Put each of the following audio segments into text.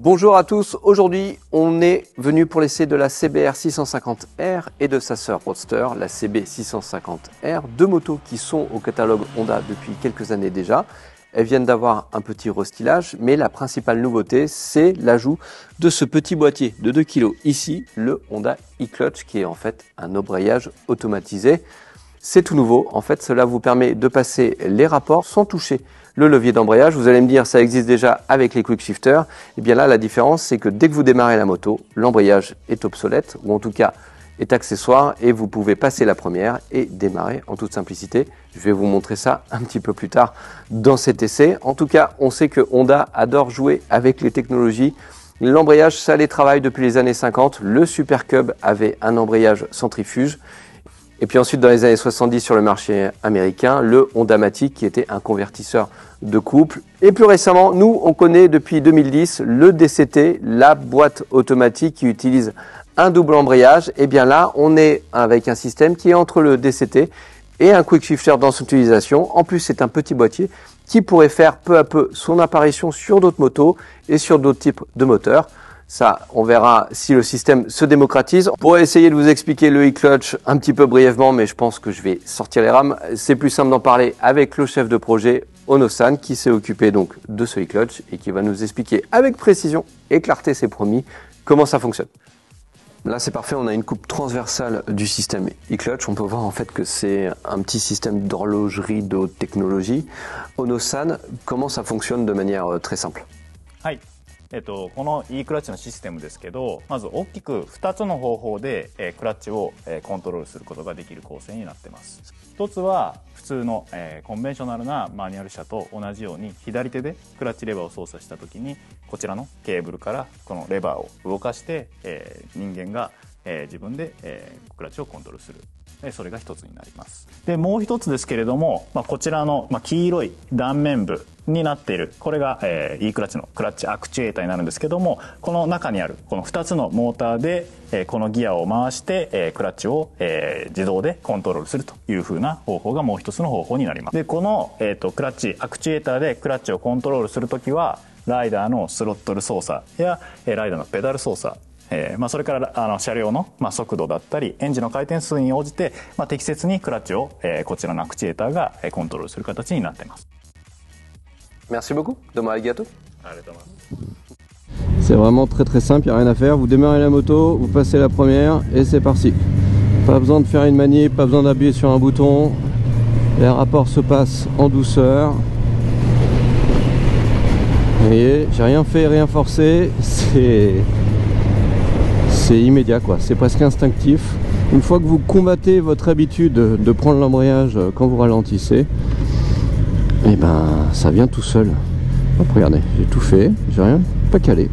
Bonjour à tous, aujourd'hui on est venu pour l'essai de la CBR 650R et de sa sœur Roadster, la CB 650R, deux motos qui sont au catalogue Honda depuis quelques années déjà. Elles viennent d'avoir un petit restylage, mais la principale nouveauté c'est l'ajout de ce petit boîtier de 2 kg ici, le Honda e-Clutch qui est en fait un embrayage automatisé. C'est tout nouveau, en fait cela vous permet de passer les rapports sans toucher le levier d'embrayage. Vous allez me dire ça existe déjà avec les quick shifters. Et bien là la différence c'est que dès que vous démarrez la moto, l'embrayage est obsolète ou en tout cas est accessoire et vous pouvez passer la première et démarrer en toute simplicité. Je vais vous montrer ça un petit peu plus tard dans cet essai. En tout cas on sait que Honda adore jouer avec les technologies. L'embrayage ça les travaille depuis les années 50. Le Super Cub avait un embrayage centrifuge. Et puis ensuite, dans les années 70, sur le marché américain, le Honda Matic qui était un convertisseur de couple. Et plus récemment, nous, on connaît depuis 2010 le DCT, la boîte automatique qui utilise un double embrayage. Et bien là, on est avec un système qui est entre le DCT et un quick shifter dans son utilisation. En plus, c'est un petit boîtier qui pourrait faire peu à peu son apparition sur d'autres motos et sur d'autres types de moteurs. Ça, on verra si le système se démocratise. Pour essayer de vous expliquer le e-Clutch un petit peu brièvement, mais je pense que je vais sortir les rames. C'est plus simple d'en parler avec le chef de projet, Ono-san, qui s'est occupé donc de ce e-Clutch et qui va nous expliquer avec précision et clarté, c'est promis, comment ça fonctionne. Là, c'est parfait, on a une coupe transversale du système e-Clutch. On peut voir en fait que c'est un petit système d'horlogerie de haute technologie. Ono-san, comment ça fonctionne de manière très simple?この e クラッチのシステムですけど、まず大きく2つの方法でクラッチをコントロールすることができる構成になっています。一つは普通のコンベンショナルなマニュアル車と同じように左手でクラッチレバーを操作した時にこちらのケーブルからこのレバーを動かして人間が自分でクラッチをコントロールする。それが一つになります。で、もう一つですけれども、こちらの黄色い断面部になっている、これがe クラッチのクラッチアクチュエーターになるんですけども、この中にあるこの2つのモーターでこのギアを回してクラッチを自動でコントロールするという風な方法がもう一つの方法になります。で、このクラッチアクチュエーターでクラッチをコントロールするときは、ライダーのスロットル操作やライダーのペダル操作、それから車両の速度だったりエンジンの回転数に応じて適切にクラッチをこちらのアクチュエーターがコントロールする形になっています。Merci beaucoup. Domo arigato. C'est vraiment très très simple, il n'y a rien à faire. Vous démarrez la moto, vous passez la première et c'est parti. Pas besoin de faire une manip, pas besoin d'appuyer sur un bouton. Les rapports se passent en douceur. Vous voyez, j'ai rien fait, rien forcé. C'est immédiat quoi, c'est presque instinctif. Une fois que vous combattez votre habitude de prendre l'embrayage quand vous ralentissez, et ben ça vient tout seul. Hop, regardez, j'ai tout fait, j'ai rien, pas calé.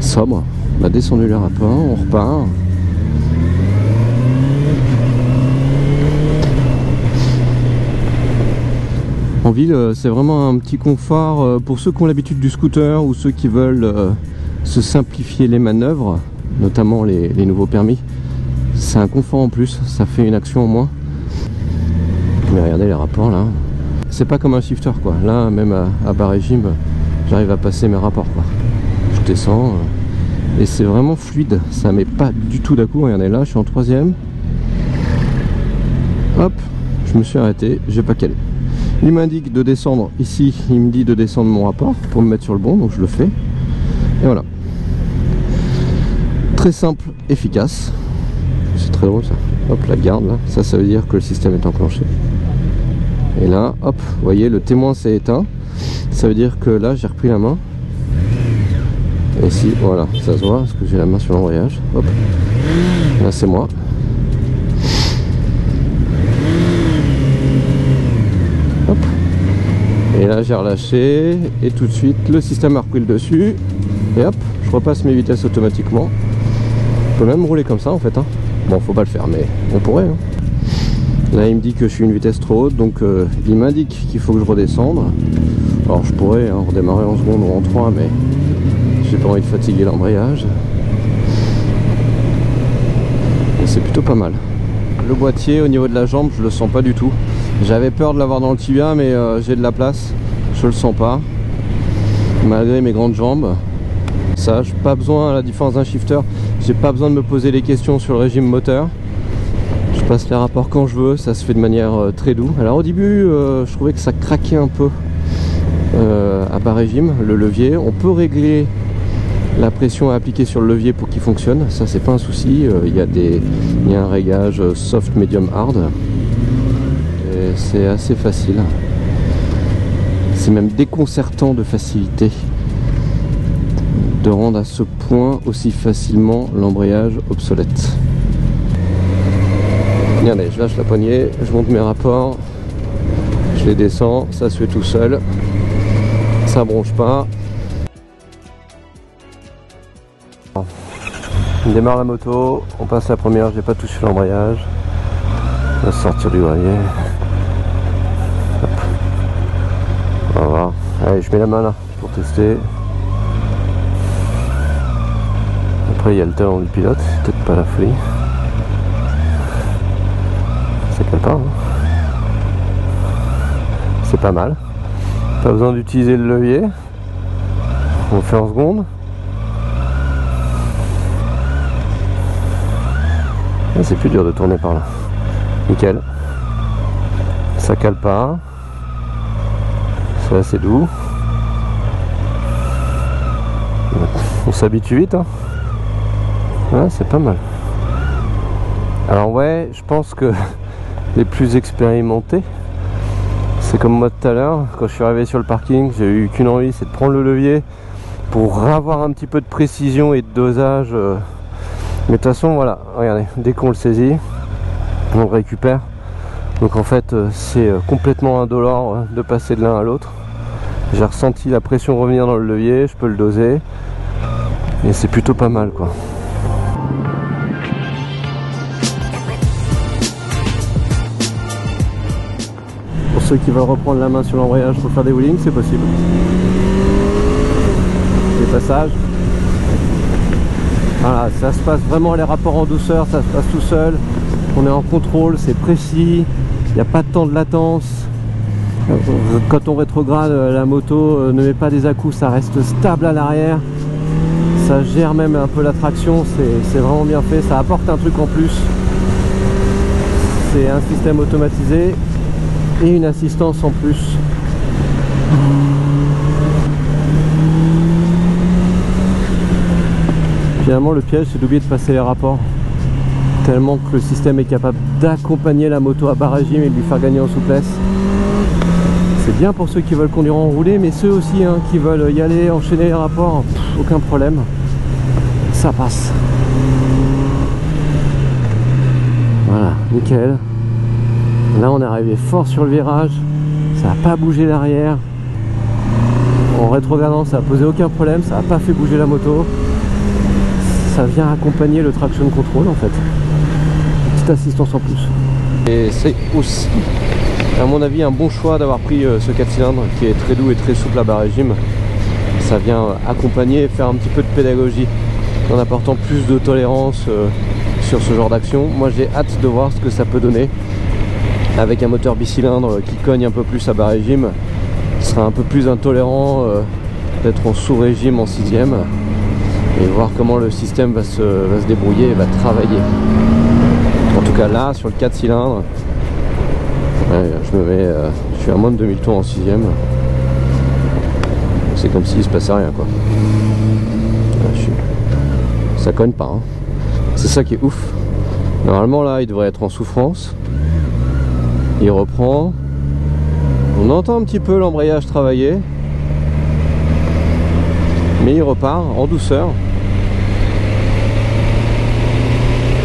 Sobre, on a descendu les rapports, on repart. En ville, c'est vraiment un petit confort pour ceux qui ont l'habitude du scooter ou ceux qui veulent se simplifier les manœuvres, notamment les nouveaux permis. C'est un confort en plus, ça fait une action en moins. Mais regardez les rapports là. C'est pas comme un shifter quoi. Là, même à bas régime, j'arrive à passer mes rapports quoi. Je descends et c'est vraiment fluide. Ça met pas du tout d'un coup. Regardez là, je suis en troisième. Hop, je me suis arrêté, j'ai pas calé. Il m'indique de descendre ici, il me dit de descendre mon rapport pour me mettre sur le bon, donc je le fais. Et voilà. Très simple, efficace. C'est très drôle ça. Hop, la garde là, ça veut dire que le système est enclenché. Et là, hop, vous voyez, le témoin s'est éteint. Ça veut dire que là, j'ai repris la main. Et ici, voilà, ça se voit, parce que j'ai la main sur l'embrayage. Hop, là c'est moi. Hop. Et là, j'ai relâché. Et tout de suite, le système a repris le dessus. Et hop, je repasse mes vitesses automatiquement. On peut même rouler comme ça en fait. Hein. Bon, faut pas le faire, mais on pourrait. Hein. Là, il me dit que je suis une vitesse trop haute, donc il m'indique qu'il faut que je redescende. Alors, je pourrais redémarrer en seconde ou en 3, mais j'ai pas envie de fatiguer l'embrayage. Et c'est plutôt pas mal. Le boîtier, au niveau de la jambe, je le sens pas du tout. J'avais peur de l'avoir dans le tibia, mais j'ai de la place. Je le sens pas, malgré mes grandes jambes. passage. Pas besoin, à la différence d'un shifter, j'ai pas besoin de me poser les questions sur le régime moteur. Je passe les rapports quand je veux, ça se fait de manière très douce. Alors au début, je trouvais que ça craquait un peu à bas régime, le levier. On peut régler la pression à appliquer sur le levier pour qu'il fonctionne, ça c'est pas un souci. Il y a un réglage soft, medium, hard. Et c'est assez facile. C'est même déconcertant de facilité de rendre à ce point aussi facilement l'embrayage obsolète. Regardez, je lâche la poignée, je monte mes rapports, je les descends, ça se fait tout seul, ça bronche pas. On démarre la moto, on passe la première, j'ai pas touché l'embrayage. On va sortir du gravier. Hop. On va voir. Allez, je mets la main là pour tester. Après il y a le talon du pilote, c'est peut-être pas la folie. Ça cale pas, hein. C'est pas mal. Pas besoin d'utiliser le levier. On le fait en secondes. C'est plus dur de tourner par là. Nickel. Ça cale pas. C'est assez doux. On s'habitue vite, hein. Ouais, c'est pas mal. Alors ouais, je pense que les plus expérimentés, c'est comme moi tout à l'heure, quand je suis arrivé sur le parking, j'ai eu qu'une envie, c'est de prendre le levier pour avoir un petit peu de précision et de dosage. Mais de toute façon, voilà, regardez, dès qu'on le saisit, on le récupère. Donc en fait, c'est complètement indolore de passer de l'un à l'autre. J'ai ressenti la pression revenir dans le levier, je peux le doser. Et c'est plutôt pas mal, quoi. Pour ceux qui veulent reprendre la main sur l'embrayage pour faire des wheelings, c'est possible. Des passages. Voilà, ça se passe vraiment, les rapports en douceur, ça se passe tout seul. On est en contrôle, c'est précis, il n'y a pas de temps de latence. Quand on rétrograde, la moto ne met pas des à-coups, ça reste stable à l'arrière. Ça gère même un peu la traction, c'est vraiment bien fait, ça apporte un truc en plus. C'est un système automatisé et une assistance en plus. Finalement, le piège, c'est d'oublier de passer les rapports. Tellement que le système est capable d'accompagner la moto à bas régime et de lui faire gagner en souplesse. C'est bien pour ceux qui veulent conduire en roulé, mais ceux aussi hein, qui veulent y aller, enchaîner les rapports, aucun problème. Ça passe. Voilà, nickel. Là, on est arrivé fort sur le virage. Ça n'a pas bougé l'arrière. En rétrogradant, ça n'a posé aucun problème. Ça n'a pas fait bouger la moto. Ça vient accompagner le traction control en fait. Une petite assistance en plus. Et c'est aussi, à mon avis, un bon choix d'avoir pris ce 4 cylindres qui est très doux et très souple à bas régime. Ça vient accompagner et faire un petit peu de pédagogie en apportant plus de tolérance sur ce genre d'action. Moi j'ai hâte de voir ce que ça peut donner avec un moteur bicylindre qui cogne un peu plus à bas régime. Il sera un peu plus intolérant d'être en sous-régime en 6ème. Et voir comment le système va se débrouiller et va travailler. En tout cas là, sur le 4 cylindres, ouais, je suis à moins de 2000 tours en 6ème. C'est comme s'il se passait rien, quoi. Ça cogne pas, hein. C'est ça qui est ouf. Normalement là, il devrait être en souffrance. Il reprend. On entend un petit peu l'embrayage travailler. Mais il repart en douceur.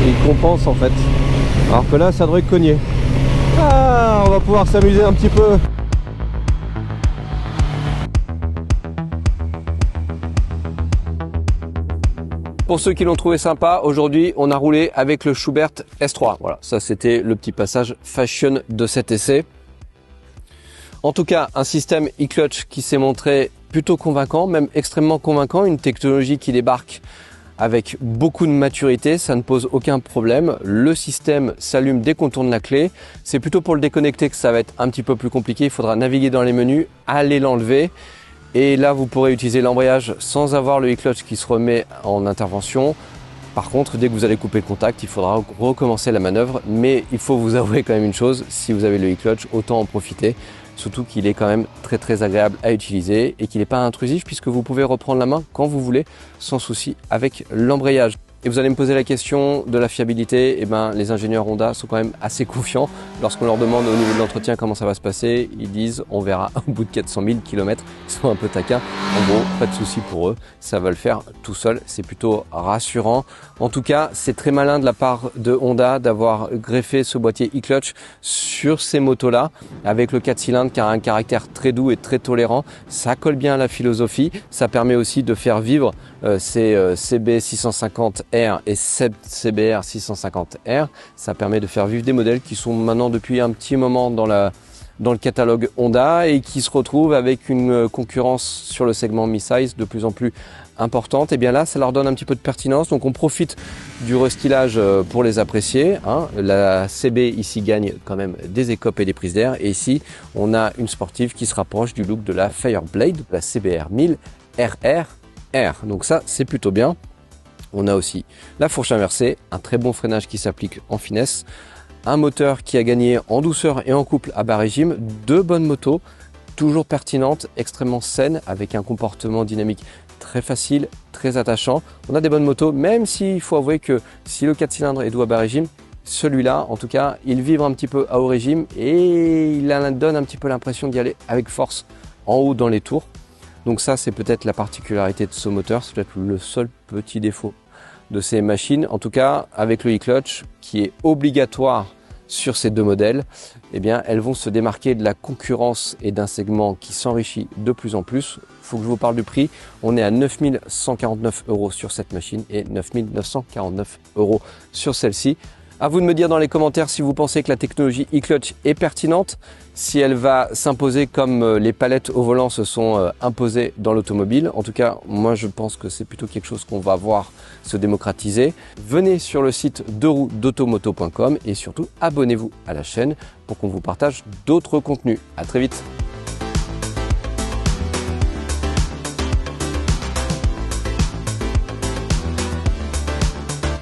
Et il compense en fait. Alors que là ça devrait cogner. Ah, on va pouvoir s'amuser un petit peu. Pour ceux qui l'ont trouvé sympa, aujourd'hui on a roulé avec le Schubert S3. Voilà, ça c'était le petit passage fashion de cet essai. En tout cas, un système e-clutch qui s'est montré plutôt convaincant, même extrêmement convaincant, une technologie qui débarque avec beaucoup de maturité, ça ne pose aucun problème. Le système s'allume dès qu'on tourne la clé. C'est plutôt pour le déconnecter que ça va être un petit peu plus compliqué, il faudra naviguer dans les menus, aller l'enlever. Et là, vous pourrez utiliser l'embrayage sans avoir le e-clutch qui se remet en intervention. Par contre, dès que vous allez couper le contact, il faudra recommencer la manœuvre. Mais il faut vous avouer quand même une chose, si vous avez le e-clutch, autant en profiter. Surtout qu'il est quand même très agréable à utiliser et qu'il n'est pas intrusif puisque vous pouvez reprendre la main quand vous voulez sans souci avec l'embrayage. Et vous allez me poser la question de la fiabilité. Eh ben, les ingénieurs Honda sont quand même assez confiants. Lorsqu'on leur demande au niveau de l'entretien comment ça va se passer, ils disent on verra au bout de 400 000 km. Ils sont un peu taquins. En gros, pas de souci pour eux. Ça va le faire tout seul. C'est plutôt rassurant. En tout cas, c'est très malin de la part de Honda d'avoir greffé ce boîtier e-clutch sur ces motos-là avec le 4 cylindres qui a un caractère très doux et très tolérant. Ça colle bien à la philosophie. Ça permet aussi de faire vivre ces CB 650R et CBR 650R. Ça permet de faire vivre des modèles qui sont maintenant depuis un petit moment dans le catalogue Honda et qui se retrouvent avec une concurrence sur le segment mi-size de plus en plus importante. Et bien là, ça leur donne un petit peu de pertinence. Donc on profite du restylage pour les apprécier. La CB ici gagne quand même des écopes et des prises d'air. Et ici, on a une sportive qui se rapproche du look de la Fireblade, la CBR 1000 RR. Donc ça, c'est plutôt bien. On a aussi la fourche inversée, un très bon freinage qui s'applique en finesse, un moteur qui a gagné en douceur et en couple à bas régime, deux bonnes motos, toujours pertinentes, extrêmement saines, avec un comportement dynamique très facile, très attachant. On a des bonnes motos, même s'il faut avouer que si le 4 cylindres est doux à bas régime, celui-là, en tout cas, il vibre un petit peu à haut régime et il donne un petit peu l'impression d'y aller avec force en haut dans les tours. Donc ça, c'est peut-être la particularité de ce moteur, c'est peut-être le seul petit défaut de ces machines. En tout cas, avec le e-clutch, qui est obligatoire sur ces deux modèles, eh bien, elles vont se démarquer de la concurrence et d'un segment qui s'enrichit de plus en plus. Il faut que je vous parle du prix. On est à 9 149 € sur cette machine et 9 949 € sur celle-ci. À vous de me dire dans les commentaires si vous pensez que la technologie e-clutch est pertinente, si elle va s'imposer comme les palettes au volant se sont imposées dans l'automobile. En tout cas, moi je pense que c'est plutôt quelque chose qu'on va voir se démocratiser. Venez sur le site deux-roues-d'automoto.com et surtout abonnez-vous à la chaîne pour qu'on vous partage d'autres contenus. À très vite.